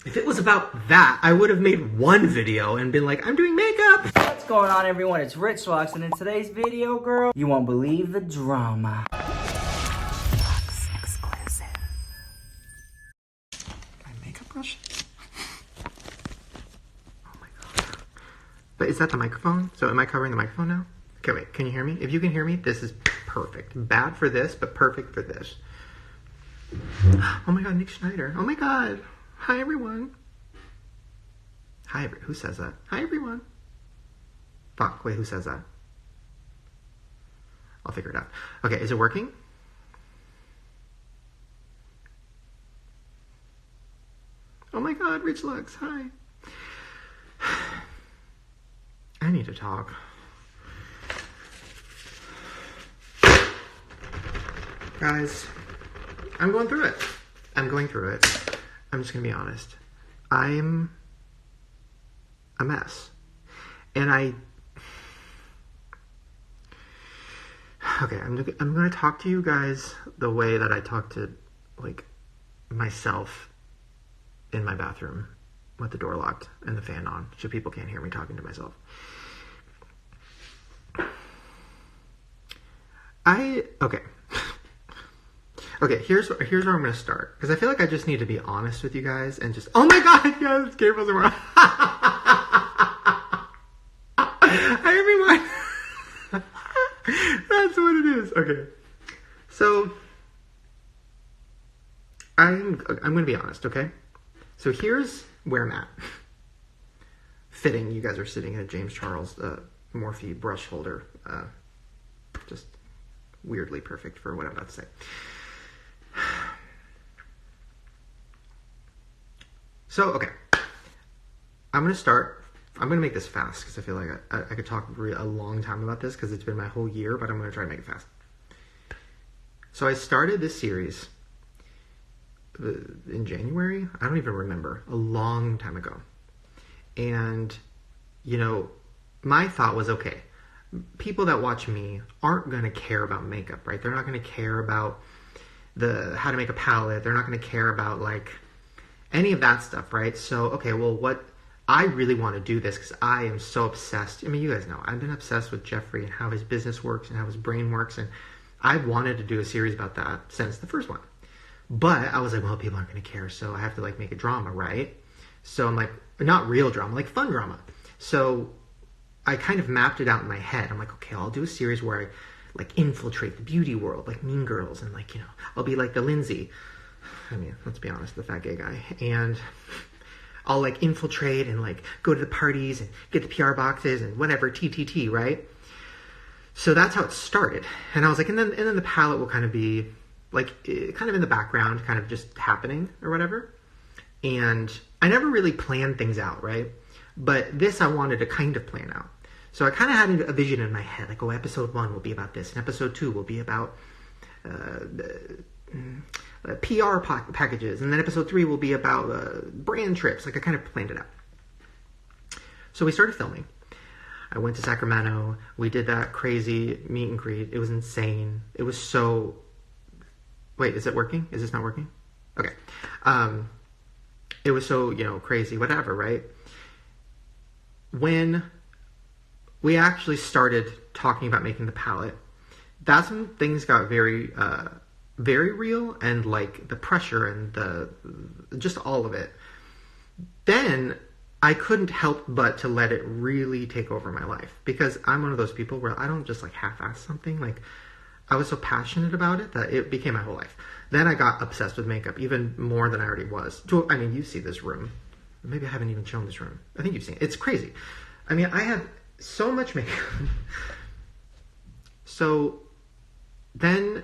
If it was about that, I would have made one video and been like, I'm doing makeup. What's going on, everyone? It's Dawson, and in today's video, girl, you won't believe the drama. Exclusive. My makeup brush? Oh my god. But is that the microphone? So am I covering the microphone now? Okay, wait, can you hear me? If you can hear me, this is perfect. Bad for this, but perfect for this. Oh my god, Nick Schneider. Oh my god. Hi, everyone. Hi, who says that? Hi, everyone. Fuck, wait, who says that? I'll figure it out. Okay, is it working? Oh my god, Rich Lux, hi. I need to talk. Guys, I'm going through it. I'm just gonna be honest. I'm a mess. And okay, I'm gonna talk to you guys the way that I talk to, like, myself in my bathroom with the door locked and the fan on, so people can't hear me talking to myself. Okay, here's where I'm gonna start, because I feel like I just need to be honest with you guys and just, oh my god, yes, Gabriel's around. Hi everyone. That's what it is. Okay, so I'm gonna be honest. Okay, so here's where I'm at. Fitting, you guys are sitting in a James Charles Morphe brush holder, just weirdly perfect for what I'm about to say. So, okay, I'm going to make this fast because I feel like I could talk a long time about this because it's been my whole year, but I'm going to try to make it fast. So I started this series in January, I don't even remember, a long time ago. And, you know, my thought was, okay, people that watch me aren't going to care about makeup, right? They're not going to care about how to make a palette. They're not going to care about, like, any of that stuff, right? So, okay, well, what I really want to do this because I am so obsessed. I mean, you guys know, I've been obsessed with Jeffrey and how his business works and how his brain works. And I wanted to do a series about that since the first one. But I was like, well, people aren't going to care. So I have to, like, make a drama, right? So I'm like, not real drama, like fun drama. So I kind of mapped it out in my head. I'm like, okay, I'll do a series where I, like, infiltrate the beauty world, like Mean Girls. And, like, you know, I'll be like the Lindsay. I mean, let's be honest, the fat gay guy. And I'll, like, infiltrate and, like, go to the parties and get the PR boxes and whatever, TTT, right? So that's how it started. And I was like, and then the palette will kind of be, like, kind of in the background, kind of just happening or whatever. And I never really planned things out, right? But this I wanted to kind of plan out. So I kind of had a vision in my head, like, oh, episode 1 will be about this, and episode 2 will be about PR packages, and then episode 3 will be about brand trips. Like, I kind of planned it out. So we started filming. I went to Sacramento. We did that crazy meet and greet. It was insane. It was so... Wait, is it working? Is this not working? Okay. It was so, you know, crazy, whatever, right? When we actually started talking about making the palette, that's when things got very real, and, like, the pressure and just all of it. Then I couldn't help but to let it really take over my life, because I'm one of those people where I don't just, like, half-ass something. Like, I was so passionate about it that it became my whole life. Then I got obsessed with makeup, even more than I already was. I mean, you see this room. Maybe I haven't even shown this room. I think you've seen it. It's crazy. I mean, I have so much makeup. So then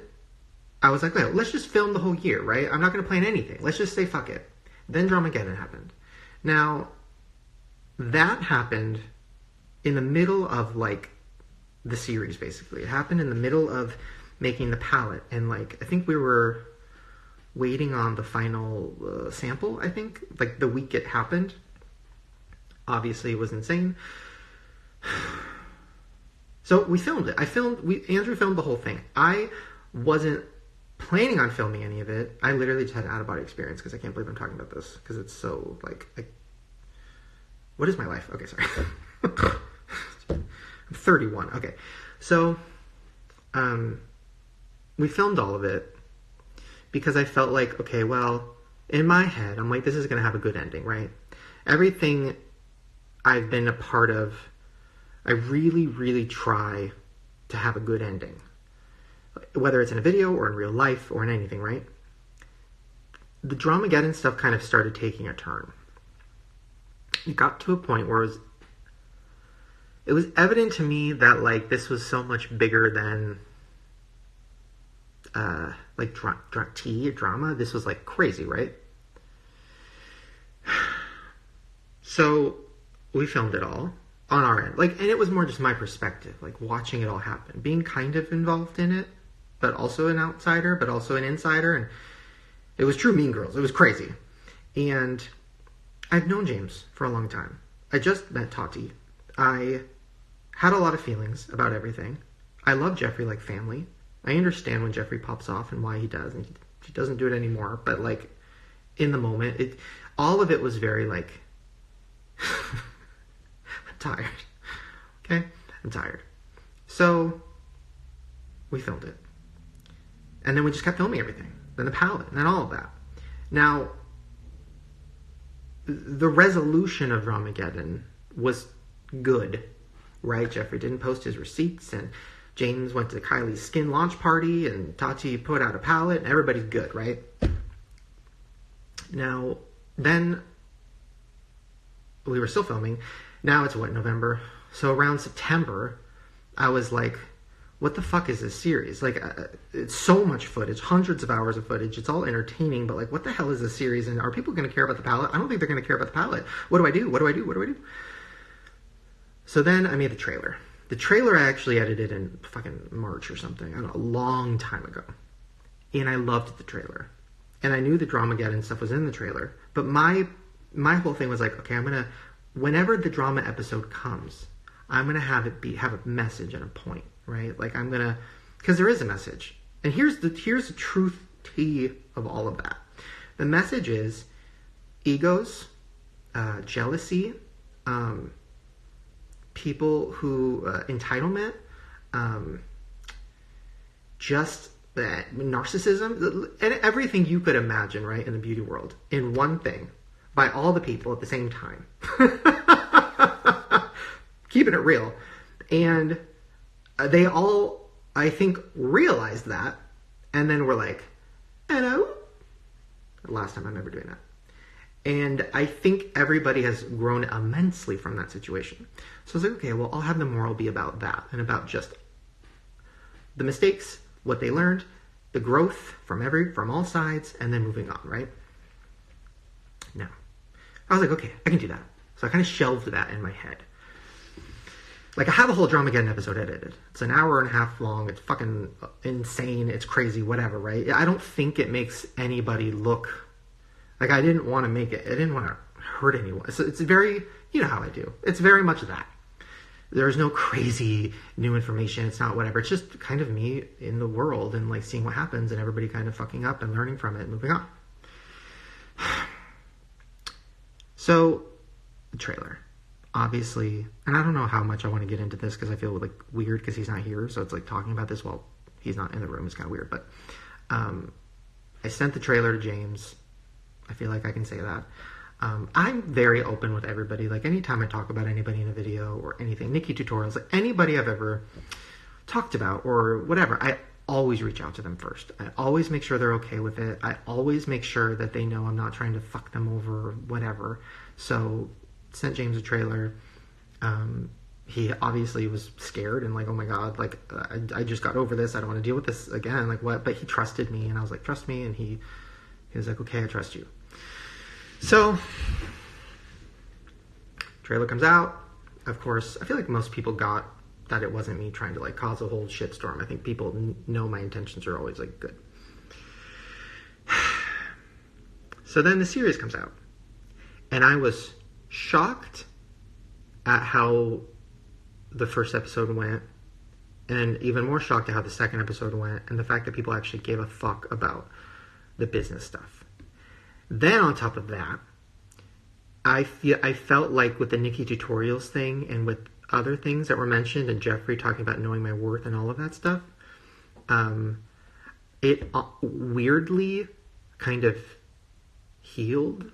I was like, well, let's just film the whole year, right? I'm not going to plan anything. Let's just say fuck it. Then Dramageddon happened. Now, that happened in the middle of, like, the series, basically. It happened in the middle of making the palette. And, like, I think we were waiting on the final sample, I think. Like, the week it happened. Obviously, it was insane. So we filmed it. Andrew filmed the whole thing. I wasn't planning on filming any of it. I literally just had an out-of-body experience because I can't believe I'm talking about this because it's so, like, what is my life? Okay, sorry. I'm 31. Okay. So, we filmed all of it because I felt like, okay, well, in my head, I'm like, this is going to have a good ending, right? Everything I've been a part of, I really, really try to have a good ending. Whether it's in a video or in real life or in anything, right? The Dramageddon stuff kind of started taking a turn. It got to a point where it was evident to me that, like, this was so much bigger than like drama. This was like crazy, right? So we filmed it all on our end, like, and it was more just my perspective, like watching it all happen, being kind of involved in it, but also an outsider, but also an insider, and it was true Mean Girls. It was crazy. And I've known James for a long time. I just met Tati. I had a lot of feelings about everything. I love Jeffrey like family. I understand when Jeffrey pops off and why he does, and he doesn't do it anymore, but, like, in the moment, all of it was very, like, I'm tired. Okay? I'm tired. So, we filmed it. And then we just kept filming everything. Then the palette, and then all of that. Now, the resolution of Dramageddon was good, right? Jeffrey didn't post his receipts, and James went to Kylie's skin launch party, and Tati put out a palette, and everybody's good, right? Now, then we were still filming. Now it's what, November? So around September, I was like, what the fuck is this series? Like, it's so much footage, hundreds of hours of footage. It's all entertaining, but, like, what the hell is this series? And are people going to care about the palette? I don't think they're going to care about the palette. What do I do? What do I do? What do I do? So then I made the trailer. The trailer I actually edited in fucking March or something. I don't know, a long time ago. And I loved the trailer. And I knew the Dramageddon stuff was in the trailer. But my whole thing was like, okay, I'm going to, whenever the drama episode comes, I'm going to have a message and a point, right? Like, I'm going to, because there is a message. And here's the truth tea of all of that. The message is egos, jealousy, people who, entitlement, just narcissism, and everything you could imagine, right, in the beauty world, in one thing, by all the people at the same time. Keeping it real. And they all, I think, realized that, and then were like, hello? Last time I'm ever doing that. And I think everybody has grown immensely from that situation. So I was like, okay, well, I'll have the moral be about that, and about just the mistakes, what they learned, the growth from all sides, and then moving on, right? Now, I was like, okay, I can do that. So I kind of shelved that in my head. Like, I have a whole Dramageddon episode edited. It's an hour and a half long. It's fucking insane. It's crazy, whatever, right? I don't think it makes anybody look... Like, I didn't want to make it... I didn't want to hurt anyone. So it's very... You know how I do. It's very much that. There's no crazy new information. It's not whatever. It's just kind of me in the world and, like, seeing what happens and everybody kind of fucking up and learning from it and moving on. So, the trailer. Obviously, and I don't know how much I want to get into this because I feel, like, weird because he's not here. So it's like talking about this while he's not in the room is kind of weird. But I sent the trailer to James. I feel like I can say that. I'm very open with everybody. Like, anytime I talk about anybody in a video or anything, Nikki tutorials, like anybody I've ever talked about or whatever, I always reach out to them first. I always make sure they're okay with it. I always make sure that they know I'm not trying to fuck them over or whatever. So, sent James a trailer. He obviously was scared and like, oh my God, like, I just got over this. I don't want to deal with this again. Like, what? But he trusted me, and I was like, trust me. And he was like, okay, I trust you. So, trailer comes out. Of course, I feel like most people got that it wasn't me trying to, like, cause a whole shitstorm. I think people know my intentions are always, like, good. So then the series comes out. And I was shocked at how the first episode went. and even more shocked at how the second episode went and the fact that people actually gave a fuck about the business stuff. Then on top of that, I felt like with the Nikki Tutorials thing and with other things that were mentioned and Jeffrey talking about knowing my worth and all of that stuff, it weirdly kind of healed.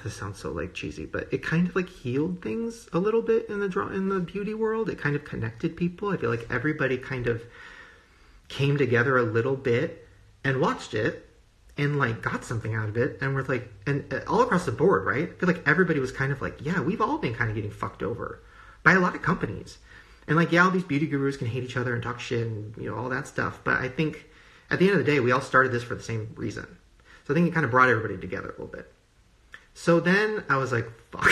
This sounds so like cheesy, but it kind of like healed things a little bit in the beauty world. It kind of connected people. I feel like everybody kind of came together a little bit and watched it and like got something out of it, and we're like, and all across the board, right? I feel like everybody was kind of like, yeah, we've all been kind of getting fucked over by a lot of companies, and like, yeah, all these beauty gurus can hate each other and talk shit and, you know, all that stuff, but I think at the end of the day, we all started this for the same reason. So I think it kind of brought everybody together a little bit. So then I was like, fuck.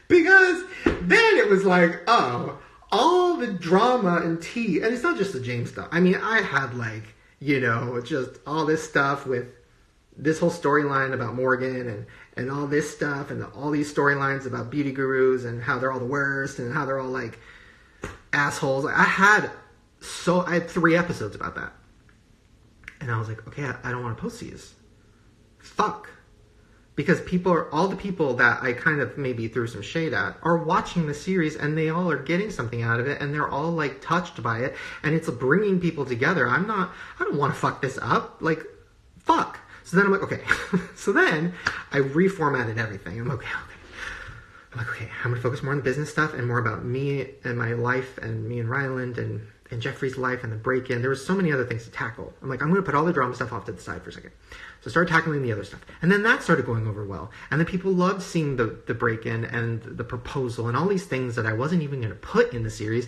Because then it was like, oh, all the drama and tea, and it's not just the James stuff. I mean, I had like, you know, just all this stuff with this whole storyline about Morgan and all this stuff and all these storylines about beauty gurus and how they're all the worst and how they're all like assholes. I had 3 episodes about that. And I was like, okay, I don't want to post these. Fuck. Because all the people that I kind of maybe threw some shade at are watching the series and they all are getting something out of it and they're all like touched by it and it's bringing people together. I don't want to fuck this up. Like, fuck. So then I'm like, okay. So then I reformatted everything. I'm like, okay, I'm going to focus more on the business stuff and more about me and my life and me and Ryland and Jeffrey's life and the break-in. There were so many other things to tackle. I'm like, I'm going to put all the drama stuff off to the side for a second. So I started tackling the other stuff. And then that started going over well. And then people loved seeing the break-in and the proposal and all these things that I wasn't even going to put in the series.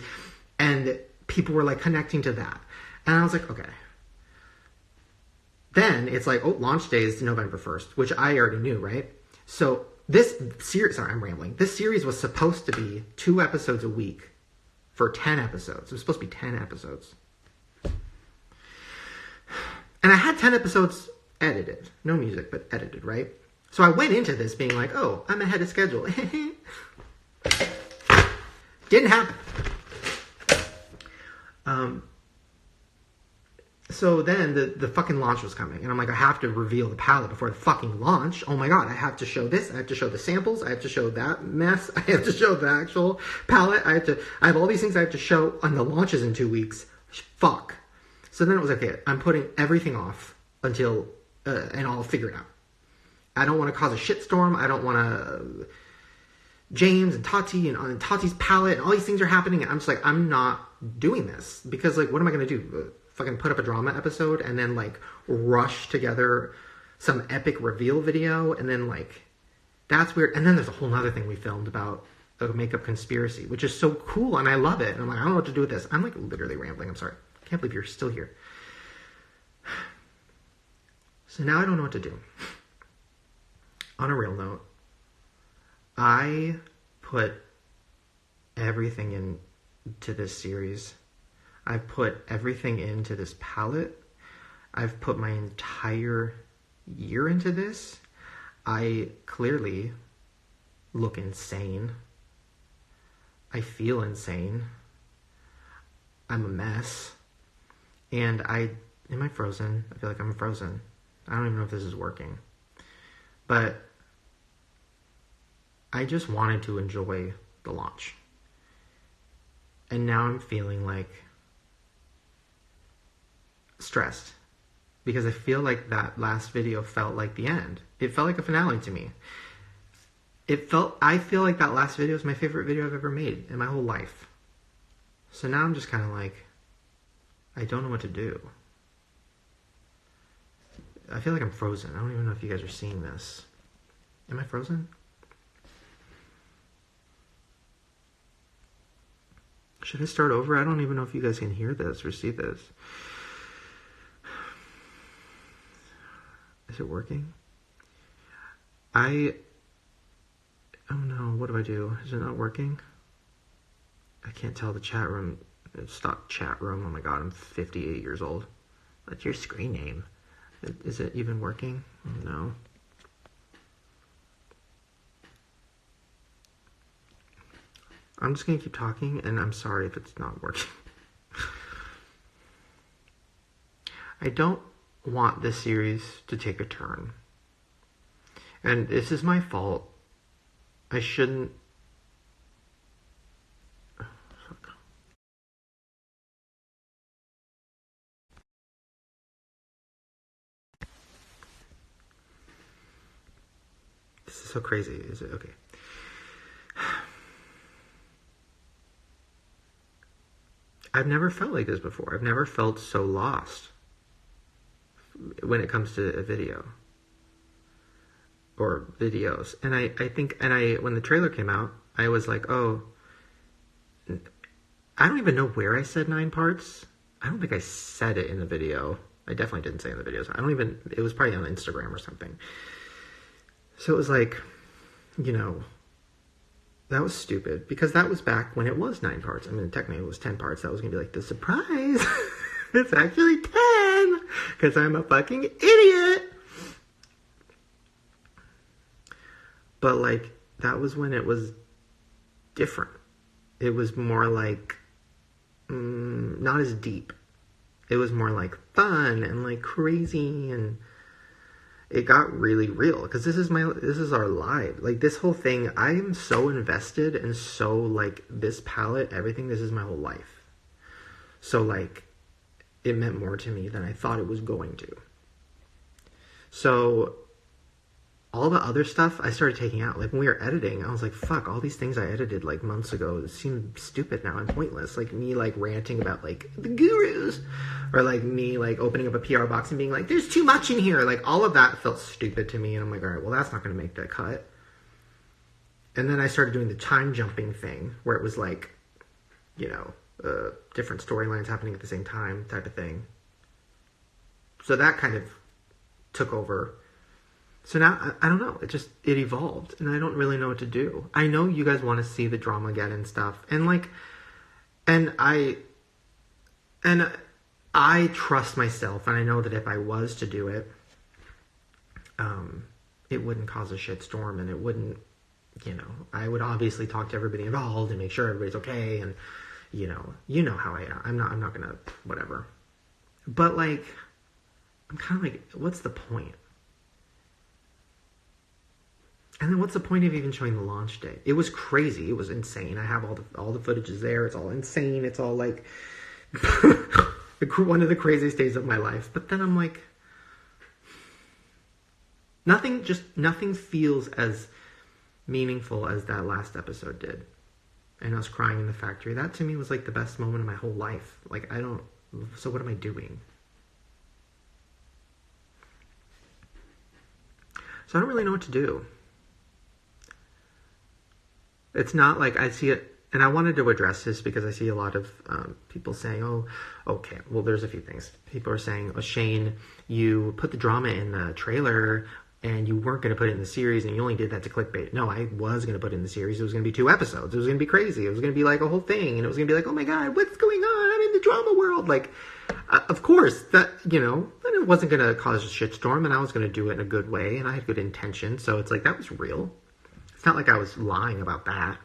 And people were like connecting to that. And I was like, okay. Then it's like, oh, launch day is November 1st, which I already knew, right? So this series, sorry, I'm rambling. This series was supposed to be 2 episodes a week for 10 episodes. It was supposed to be 10 episodes. And I had 10 episodes edited. No music, but edited, right? So I went into this being like, oh, I'm ahead of schedule. Didn't happen. So then the fucking launch was coming. And I'm like, I have to reveal the palette before the fucking launch. Oh my god, I have to show this. I have to show the samples. I have to show that mess. I have to show the actual palette. I have all these things I have to show on the launches in 2 weeks. Fuck. So then it was okay. I'm putting everything off until, and I'll figure it out. I don't want to cause a shitstorm. I don't want to, James and Tati and Tati's palette and all these things are happening. And I'm just like, I'm not doing this because like, what am I going to do? Fucking put up a drama episode and then like rush together some epic reveal video and then like that's weird. And then there's a whole other thing we filmed about a makeup conspiracy, which is so cool and I love it. And I'm like, I don't know what to do with this. I'm like literally rambling. I'm sorry. I can't believe you're still here. So now I don't know what to do. On a real note, I put everything into this series. I've put everything into this palette. I've put my entire year into this. I clearly look insane. I feel insane. I'm a mess. And am I frozen? I feel like I'm frozen. I don't even know if this is working. But I just wanted to enjoy the launch. And now I'm feeling like stressed because I feel like that last video felt like the end. It felt like a finale to me. I feel like that last video is my favorite video I've ever made in my whole life. So now I'm just kind of like, I don't know what to do. I feel like I'm frozen. I don't even know if you guys are seeing this. Am I frozen? Should I start over? I don't even know if you guys can hear this or see this. Is it working? Oh no, what do I do? Is it not working? I can't tell the chat room. Stop chat room. Oh my god, I'm 58 years old. What's your screen name? Is it even working? No. I'm just gonna keep talking and I'm sorry if it's not working. I don't want this series to take a turn. And this is my fault. I shouldn't... This is so crazy. Is it? Okay. I've never felt like this before. I've never felt so lost when it comes to a video or videos. And I think, when the trailer came out, I was like, oh, I don't even know where I said 9 parts. I don't think I said it in the video. I definitely didn't say it in the videos. It was probably on Instagram or something. So it was like, that was stupid, because that was back when it was 9 parts. I mean, technically it was 10 parts. That was going to be like the surprise. It's actually 10, because I'm a fucking idiot. But, like, that was when it was different. It was more like, not as deep. It was more like fun and like crazy, and it got really real, because this is our life. Like, this whole thing, I am so invested and so, like, this palette, everything, this is my whole life. So, like, it meant more to me than I thought it was going to. So, all the other stuff I started taking out. Like, when we were editing, I was like, fuck, all these things I edited, like, months ago seem stupid now and pointless. Like, me, like, ranting about, like, the gurus. Or, like, me, like, opening up a PR box and being like, there's too much in here. Like, all of that felt stupid to me. And I'm like, all right, well, that's not going to make that cut. And then I started doing the time jumping thing, where it was like, different storylines happening at the same time type of thing. So that kind of took over. So now, I don't know, it evolved, and I don't really know what to do. I know you guys want to see the Dramageddon stuff, and, like, and I trust myself, and I know that if I was to do it, it wouldn't cause a shitstorm, and it wouldn't, I would obviously talk to everybody involved and make sure everybody's okay, and, you know how I am. I'm not gonna, whatever. But, like, I'm kind of like, what's the point? And then what's the point of even showing the launch day? It was crazy. It was insane. I have all the footage is there. It's all insane. It's all like one of the craziest days of my life. But then I'm like, nothing feels as meaningful as that last episode did. And us crying in the factory. That to me was like the best moment of my whole life. Like, so what am I doing? So I don't really know what to do. It's not like I see it, and I wanted to address this because I see a lot of people saying, oh, okay, well, there's a few things. People are saying, oh, Shane, you put the drama in the trailer, and you weren't going to put it in the series, and you only did that to clickbait. No, I was going to put it in the series. It was going to be 2 episodes. It was going to be crazy. It was going to be like a whole thing, and it was going to be like, oh my God, what's going on? I'm in the drama world. Like, of course, that, and it wasn't going to cause a shitstorm, and I was going to do it in a good way, and I had good intention, so it's like, that was real. It's not like I was lying about that.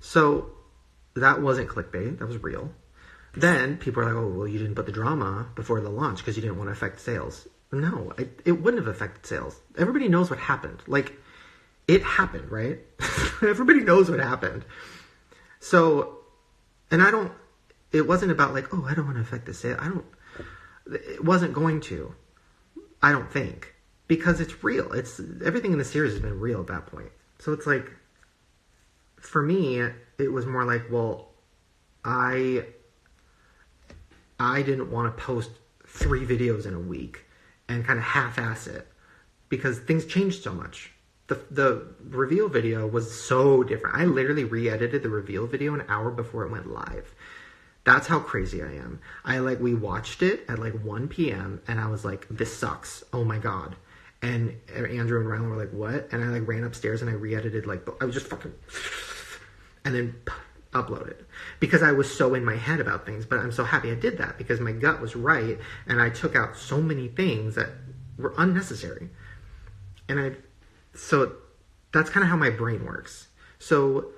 So that wasn't clickbait. That was real. Then people are like, oh, well, you didn't put the drama before the launch because you didn't want to affect sales. No, it wouldn't have affected sales. Everybody knows what happened. Like, it happened, right? Everybody knows what happened. So, and it wasn't about like, oh, I don't want to affect the sale. It wasn't going to. I don't think, because it's real. Everything in the series has been real at that point. So it's like, for me, it was more like, well, I didn't want to post 3 videos in a week and kind of half-ass it because things changed so much. The reveal video was so different. I literally re-edited the reveal video an hour before it went live. That's how crazy I am. We watched it at 1 p.m. and I was like, this sucks. Oh my God. And Andrew and Rylan were like, what? And I ran upstairs and I re-edited I was just fucking, and then uploaded because I was so in my head about things. But I'm so happy I did that because my gut was right and I took out so many things that were unnecessary. So that's kind of how my brain works. So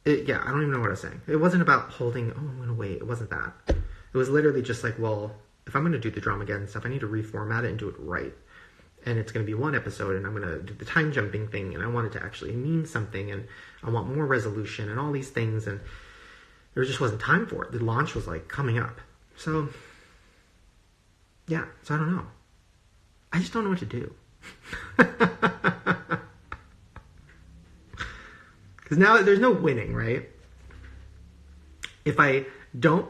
Yeah, I don't even know what I was saying. It wasn't about holding, oh, I'm going to wait. It wasn't that. It was literally just like, well, if I'm going to do the drama again and stuff, I need to reformat it and do it right. And it's going to be one episode, and I'm going to do the time jumping thing, and I want it to actually mean something, and I want more resolution and all these things, and there just wasn't time for it. The launch was like coming up. So, yeah, so I don't know. I just don't know what to do. Because now there's no winning, right? If I don't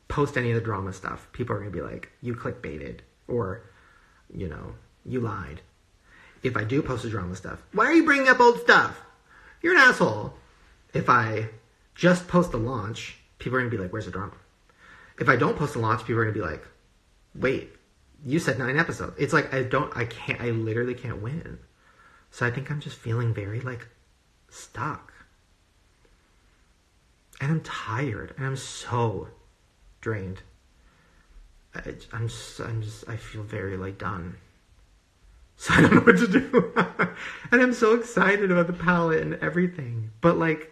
post any of the drama stuff, people are going to be like, you clickbaited, or, you know, you lied. If I do post the drama stuff, why are you bringing up old stuff? You're an asshole. If I just post the launch, people are going to be like, where's the drama? If I don't post the launch, people are going to be like, wait, you said 9 episodes. It's like, I literally can't win. So I think I'm just feeling very, like, stuck. And I'm tired. And I'm so drained. I feel very, like, done. So I don't know what to do. And I'm so excited about the palette and everything. But, like,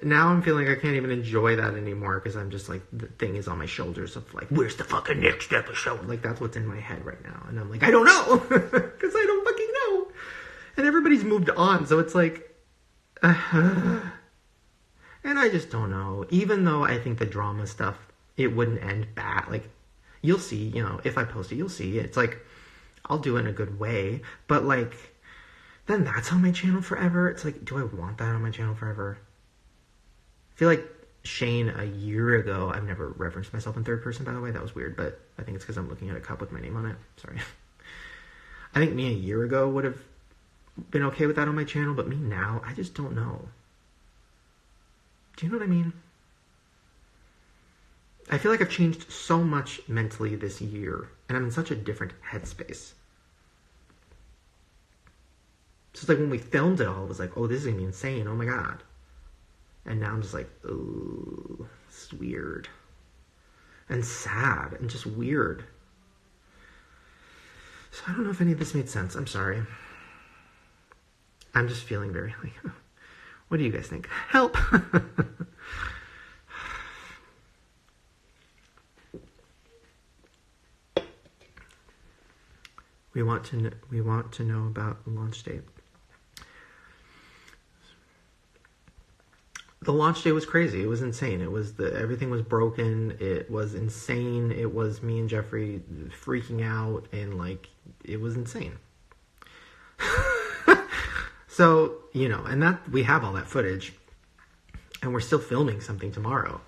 now I'm feeling like I can't even enjoy that anymore because I'm just like, the thing is on my shoulders of like, where's the fucking next episode? Like, that's what's in my head right now. And I'm like, I don't know because I don't fucking know. And everybody's moved on. So it's like, and I just don't know. Even though I think the drama stuff, it wouldn't end bad. Like, you'll see, you know, if I post it, you'll see. It's like, I'll do it in a good way. But like, then that's on my channel forever. It's like, do I want that on my channel forever? I feel like Shane a year ago, I've never referenced myself in third person, by the way. That was weird, but I think it's because I'm looking at a cup with my name on it. Sorry. I think me a year ago would have been okay with that on my channel, but me now, I just don't know. Do you know what I mean? I feel like I've changed so much mentally this year, and I'm in such a different headspace. So it's like when we filmed it all, it was like, oh, this is going to be insane. Oh my God. And now I'm just like, oh, it's weird. And sad and just weird. So I don't know if any of this made sense. I'm sorry. I'm just feeling very like, what do you guys think? Help! We want to know about the launch date. The launch day was crazy. It was insane. It was everything was broken. It was insane. It was me and Jeffrey freaking out, and like, it was insane. So, you know, and that we have all that footage, and we're still filming something tomorrow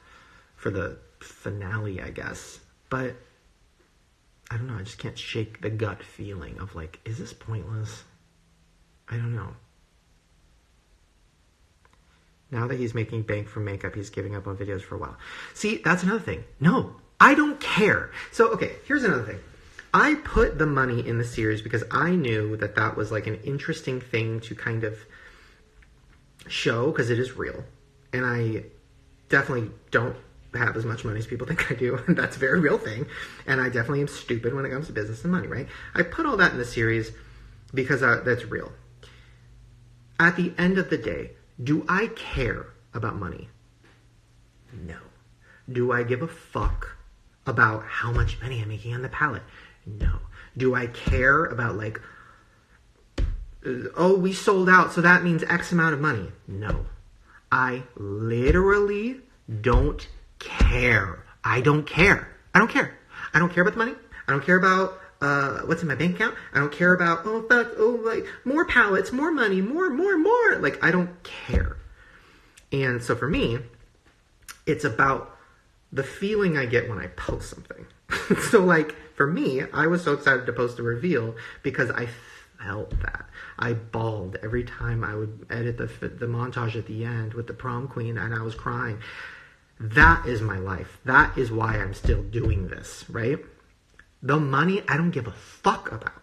for the finale, I guess. But I don't know. I just can't shake the gut feeling of like, is this pointless? I don't know. Now that he's making bank from makeup, he's giving up on videos for a while. See, that's another thing. No, I don't care. So, okay, here's another thing. I put the money in the series because I knew that that was like an interesting thing to kind of show because it is real. And I definitely don't have as much money as people think I do. And that's a very real thing. And I definitely am stupid when it comes to business and money, right? I put all that in the series because that's real. At the end of the day, do I care about money? No. Do I give a fuck about how much money I'm making on the palette? No. Do I care about like, oh, we sold out, so that means X amount of money? No. I literally don't care. I don't care. I don't care. I don't care about the money. I don't care about what's in my bank account. I don't care about, oh, fuck, oh, like, more palettes, more money, more. Like, I don't care. And so for me, it's about the feeling I get when I post something. So, like, for me, I was so excited to post the reveal because I felt that. I bawled every time I would edit the montage at the end with the prom queen, and I was crying. That is my life. That is why I'm still doing this, right? The money, I don't give a fuck about,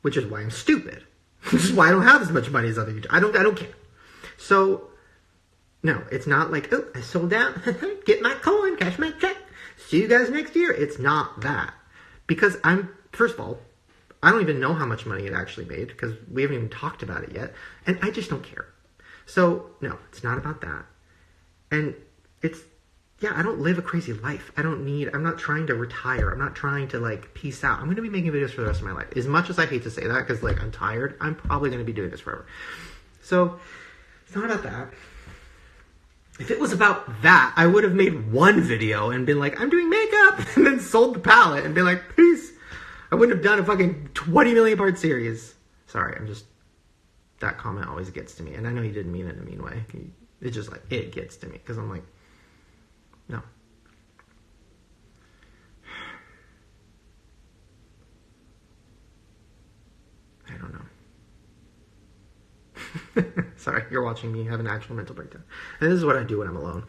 which is why I'm stupid. Which is why I don't have as much money as other YouTubers. I don't care. So, no, it's not like, oh, I sold out. Get my coin, cash my check. See you guys next year. It's not that. Because first of all, I don't even know how much money it actually made because we haven't even talked about it yet. And I just don't care. So, no, it's not about that. And it's, yeah, I don't live a crazy life. I'm not trying to retire. I'm not trying to, like, peace out. I'm going to be making videos for the rest of my life. As much as I hate to say that, because, like, I'm tired, I'm probably going to be doing this forever. So, it's not about that. If it was about that, I would have made one video and been like, I'm doing makeup, and then sold the palette and been like, peace. I wouldn't have done a fucking 20 million part series. Sorry, that comment always gets to me. And I know he didn't mean it in a mean way. It's just like, it gets to me. Because I'm like, no. I don't know. Sorry, you're watching me have an actual mental breakdown. And this is what I do when I'm alone.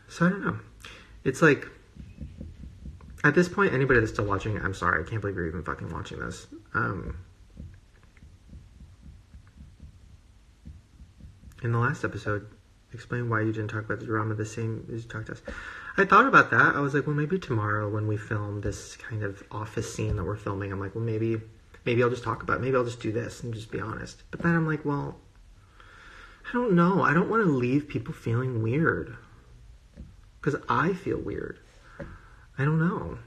So I don't know. It's like, at this point, anybody that's still watching, I'm sorry. I can't believe you're even fucking watching this. In the last episode, explain why you didn't talk about the drama the same as you talked to us. I thought about that. I was like, well, maybe tomorrow when we film this kind of office scene that we're filming, I'm like, well, maybe I'll just talk about it. Maybe I'll just do this and just be honest. But then I'm like, well, I don't know. I don't want to leave people feeling weird. Because I feel weird. I don't know.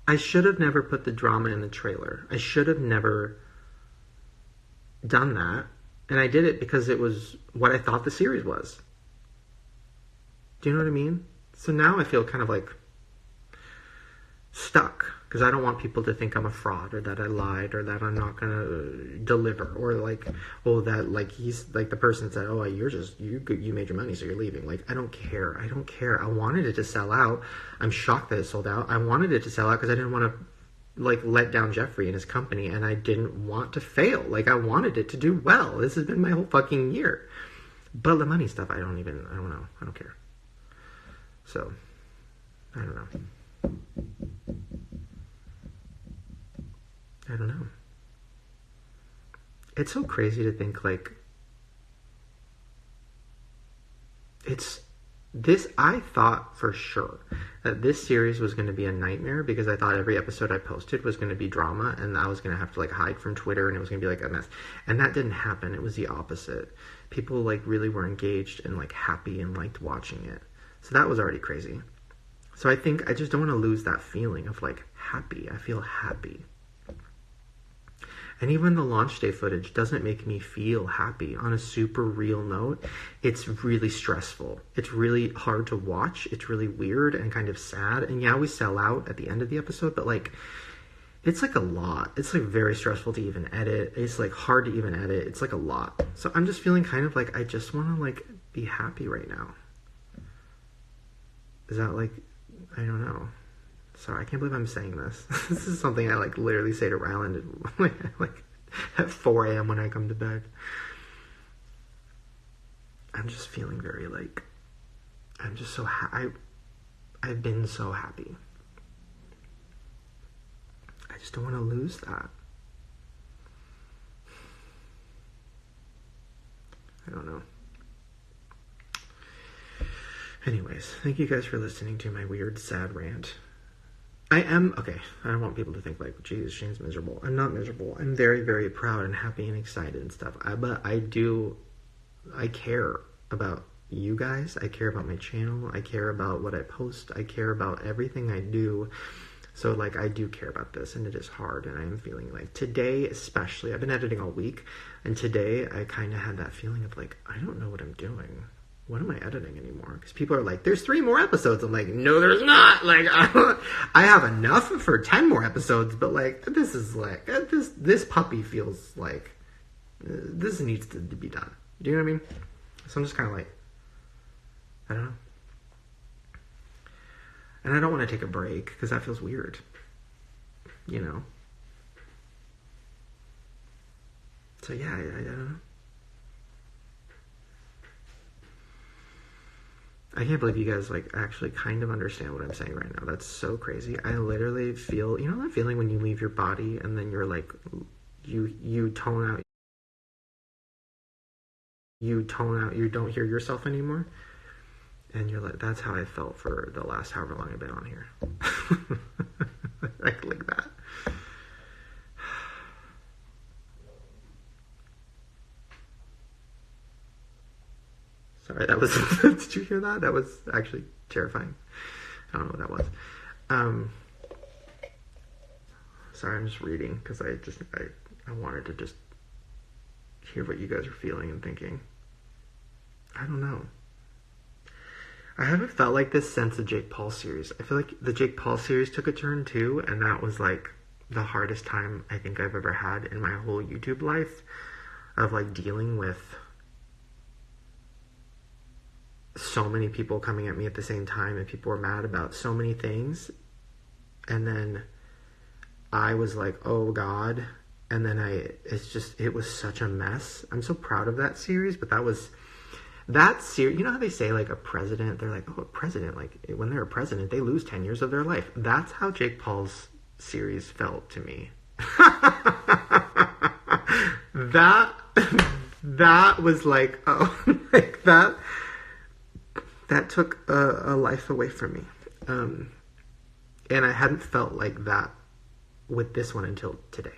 I should have never put the drama in the trailer. I should have never done that. And I did it because it was what I thought the series was. Do you know what I mean? So now I feel kind of like stuck. Because I don't want people to think I'm a fraud or that I lied or that I'm not going to deliver. Or like, oh, that like he's like the person said, oh, you made your money so you're leaving. Like, I don't care. I don't care. I wanted it to sell out. I'm shocked that it sold out. I wanted it to sell out because I didn't want to like let down Jeffrey and his company, and I didn't want to fail. Like, I wanted it to do well. This has been my whole fucking year. But the money stuff, I don't know. I don't care. So, I don't know. I don't know. It's so crazy to think, like, I thought for sure that this series was going to be a nightmare because I thought every episode I posted was going to be drama and I was going to have to, like, hide from Twitter and it was going to be, like, a mess. And that didn't happen. It was the opposite. People, like, really were engaged and, like, happy and liked watching it. So that was already crazy. So I think I just don't want to lose that feeling of, like, happy. I feel happy. And even the launch day footage doesn't make me feel happy. On a super real note, it's really stressful. It's really hard to watch. It's really weird and kind of sad. And yeah, we sell out at the end of the episode, but like, it's like a lot. It's like very stressful to even edit. It's like hard to even edit. It's like a lot. So I'm just feeling kind of like, I just want to like be happy right now. Is that like, I don't know. Sorry, I can't believe I'm saying this. This is something I like literally say to Ryland like at 4 a.m. when I come to bed. I'm just feeling very like, I'm just so I've been so happy. I just don't want to lose that. I don't know. Anyways, thank you guys for listening to my weird, sad rant. I don't want people to think like, geez, Shane's miserable. I'm not miserable. I'm very, very proud and happy and excited and stuff. But I care about you guys. I care about my channel. I care about what I post. I care about everything I do. So, like, I do care about this, and it is hard, and I am feeling like, today especially, I've been editing all week, and today I kind of had that feeling of, like, I don't know what I'm doing. What am I editing anymore? Because people are like, there's 3 more episodes. I'm like, no, there's not. Like, I have enough for 10 more episodes, but, like, this is, like, this puppy feels like this needs to be done. Do you know what I mean? So I'm just kind of like, I don't know. And I don't want to take a break because that feels weird. You know? So, yeah, I don't know. I can't believe you guys, like, actually kind of understand what I'm saying right now. That's so crazy. I literally feel, you know that feeling when you leave your body and then you're, like, you tone out, you don't hear yourself anymore? And you're like, that's how I felt for the last however long I've been on here. like that. That was, did you hear that? That was actually terrifying. I don't know what that was. Sorry, I'm just reading because I wanted to just hear what you guys are feeling and thinking. I don't know. I haven't felt like this since the Jake Paul series. I feel like the Jake Paul series took a turn too, and that was like the hardest time I think I've ever had in my whole YouTube life of like dealing with so many people coming at me at the same time, and people were mad about so many things, and then I was like, oh God, and then it was such a mess. I'm so proud of that series, but that series, you know how they say like a president, they're like, oh, a president, like when they're a president, they lose 10 years of their life. That's how Jake Paul's series felt to me. that was like, oh, like that took a life away from me. And I hadn't felt like that with this one until today.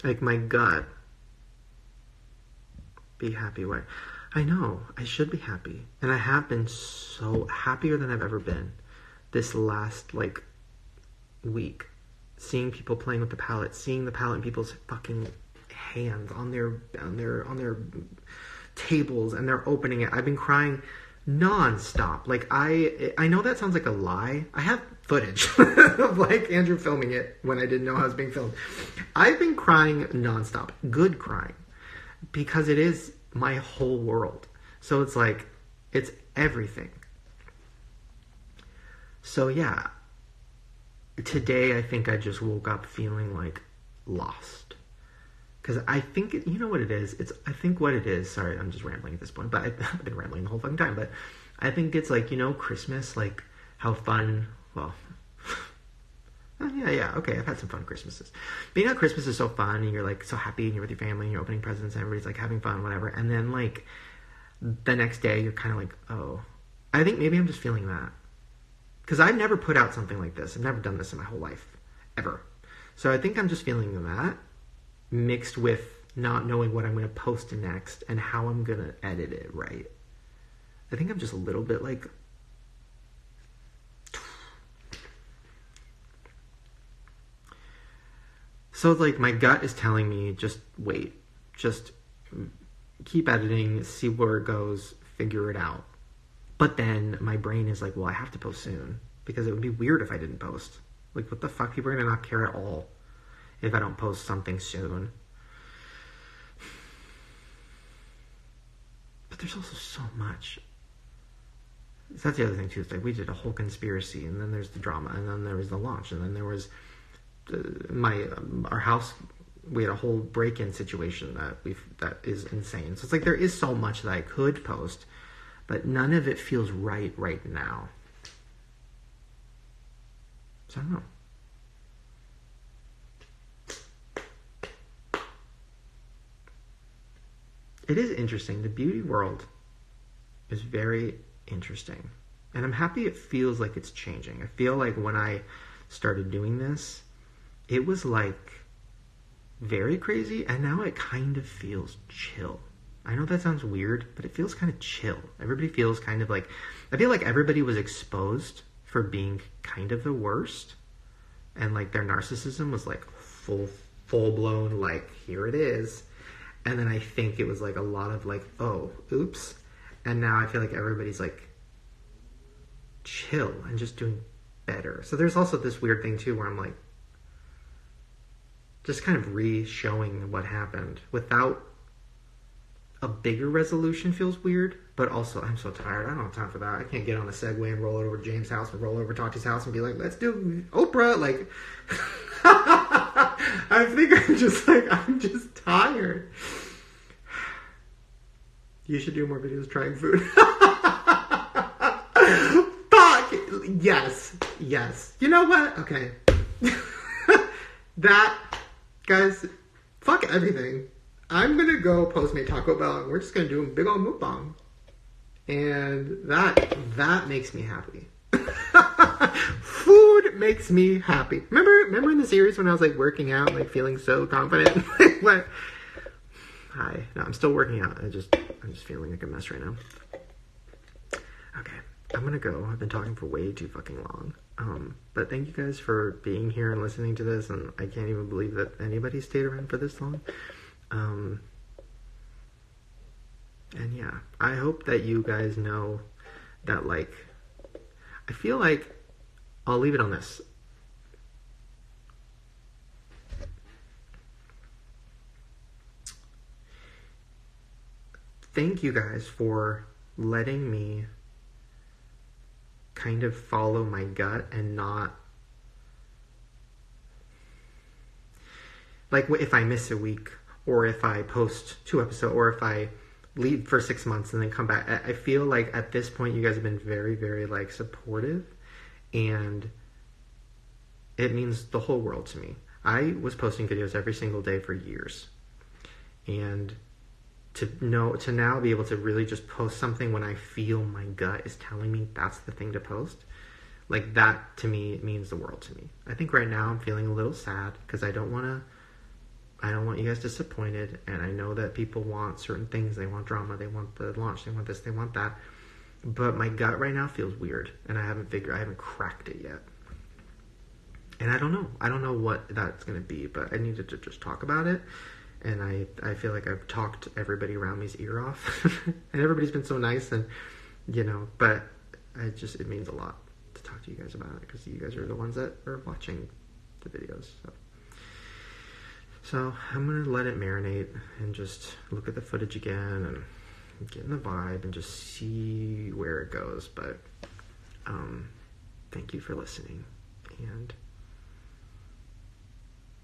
Like my gut, be happy. Why? I know, I should be happy. And I have been so happier than I've ever been this last, like, week. Seeing people playing with the palette, seeing the palette in people's fucking hands on their tables, and they're opening it. I've been crying non-stop. Like, I know that sounds like a lie. I have footage of, like, Andrew filming it when I didn't know I was being filmed. I've been crying non-stop. Good crying. Because it is my whole world. So it's like, it's everything. So yeah, today I think I just woke up feeling like lost. Because I think, you know what it is? I think what it is, sorry, I'm just rambling at this point, but I've been rambling the whole fucking time, but I think it's like, you know, Christmas, like how fun, well, yeah, okay, I've had some fun Christmases. But you know, Christmas is so fun, and you're like so happy, and you're with your family, and you're opening presents, and everybody's like having fun, whatever. And then like the next day, you're kind of like, oh, I think maybe I'm just feeling that. Because I've never put out something like this. I've never done this in my whole life, ever. So I think I'm just feeling that, mixed with not knowing what I'm going to post next and how I'm going to edit it right. I think I'm just a little bit like, so it's like my gut is telling me, just wait. Just keep editing, see where it goes, figure it out. But then my brain is like, well, I have to post soon. Because it would be weird if I didn't post. Like, what the fuck? People are going to not care at all if I don't post something soon. But there's also so much. That's the other thing, too. It's like, we did a whole conspiracy, and then there's the drama, and then there was the launch, and then there was our house. We had a whole break-in situation that is insane. So it's like there is so much that I could post, but none of it feels right now. So I don't know. It is interesting. The beauty world is very interesting. And I'm happy it feels like it's changing. I feel like when I started doing this, it was like very crazy, and now it kind of feels chill. I know that sounds weird, but it feels kind of chill. Everybody feels kind of like, I feel like everybody was exposed for being kind of the worst, and like their narcissism was like full blown, like, here it is. And then I think it was like a lot of like, oh, oops. And now I feel like everybody's like chill and just doing better. So there's also this weird thing too where I'm like just kind of re-showing what happened without a bigger resolution feels weird. But also, I'm so tired. I don't have time for that. I can't get on a Segway and roll it over to James' house and roll over to Tati's house and be like, let's do Oprah. Like, I think I'm just tired. You should do more videos trying food. Fuck! Yes. You know what? Okay. Guys, fuck everything. I'm gonna go Postmate Taco Bell and we're just gonna do a big old mukbang. And that makes me happy. Food makes me happy. Remember in the series when I was like working out, like feeling so confident? What? Hi. No, I'm still working out. I'm just feeling like a mess right now. Okay, I'm gonna go. I've been talking for way too fucking long. But thank you guys for being here and listening to this, and I can't even believe that anybody stayed around for this long. And yeah, I hope that you guys know that, like, I feel like I'll leave it on this. Thank you guys for letting me kind of follow my gut and not, like, if I miss a week, or if I post 2 episodes, or if I leave for 6 months and then come back. I feel like at this point you guys have been very, very, like, supportive, and it means the whole world to me. I was posting videos every single day for years, and to now be able to really just post something when I feel my gut is telling me that's the thing to post, like, that to me means the world to me. I think right now I'm feeling a little sad because I don't want you guys disappointed, and I know that people want certain things. They want drama, they want the launch, they want this, they want that, but my gut right now feels weird, and I haven't cracked it yet. And I don't know what that's going to be, but I needed to just talk about it. And I feel like I've talked everybody around me's ear off. And everybody's been so nice, and, but it means a lot to talk to you guys about it, because you guys are the ones that are watching the videos. So I'm going to let it marinate and just look at the footage again and get in the vibe and just see where it goes. But thank you for listening. And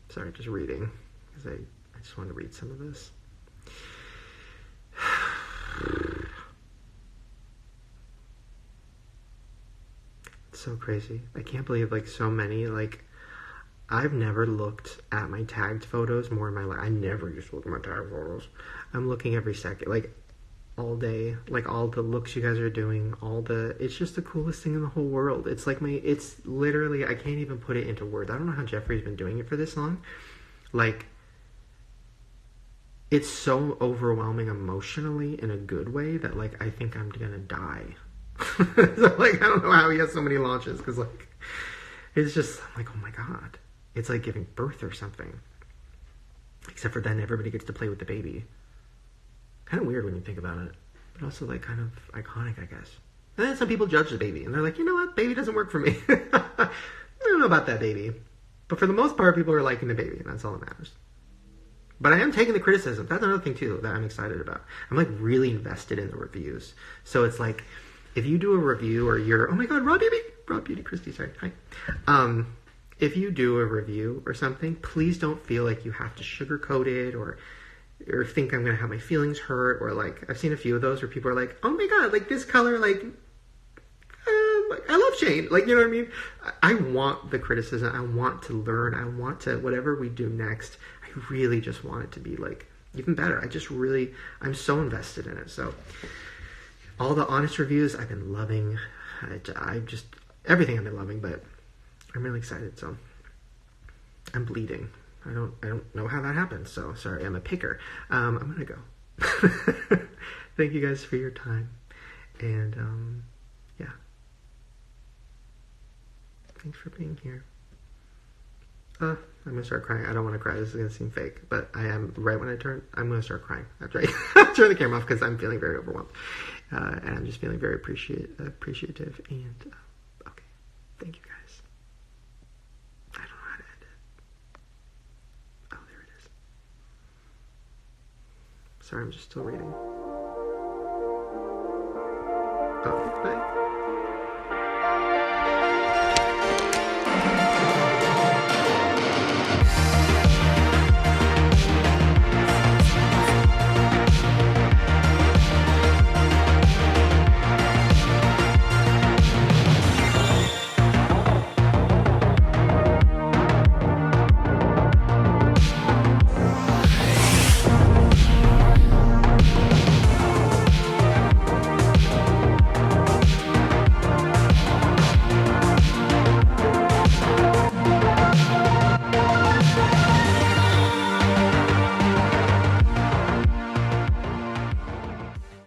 sorry, just reading, because I just wanted to read some of this. It's so crazy. I can't believe, like, so many, like, I've never looked at my tagged photos more in my life. I never used to look at my tagged photos. I'm looking every second, like, all day, like, all the looks you guys are doing, it's just the coolest thing in the whole world. It's like it's literally, I can't even put it into words. I don't know how Jeffrey's been doing it for this long. Like, it's so overwhelming emotionally in a good way that, like, I think I'm gonna die. So, like, I don't know how he has so many launches, because, like, it's just, I'm like, oh my god. It's like giving birth or something. Except for then everybody gets to play with the baby. Kind of weird when you think about it. But also, like, kind of iconic, I guess. And then some people judge the baby, and they're like, you know what? Baby doesn't work for me. I don't know about that baby. But for the most part, people are liking the baby, and that's all that matters. But I am taking the criticism. That's another thing, too, that I'm excited about. I'm, like, really invested in the reviews. So it's like, if you do a review, or you're, oh my god, Raw Beauty Christie, sorry, hi. If you do a review or something, please don't feel like you have to sugarcoat it, or think I'm going to have my feelings hurt, or, like, I've seen a few of those where people are like, oh my god, like, this color, like, I love Shane. Like, you know what I mean? I want the criticism. I want to learn. I want to, whatever we do next, I really just want it to be, like, even better. I'm so invested in it. So all the honest reviews I've been loving. Everything I've been loving, but I'm really excited. So I'm bleeding. I don't know how that happens. So sorry, I'm a picker. I'm going to go. Thank you guys for your time. And, yeah. Thanks for being here. I'm going to start crying. I don't want to cry. This is going to seem fake, but I am, right when I'm going to start crying. That's right. Turn the camera off, because I'm feeling very overwhelmed. And I'm just feeling very appreciative. And, okay. Thank you guys. I don't know how to end it. Oh, there it is. Sorry, I'm just still reading.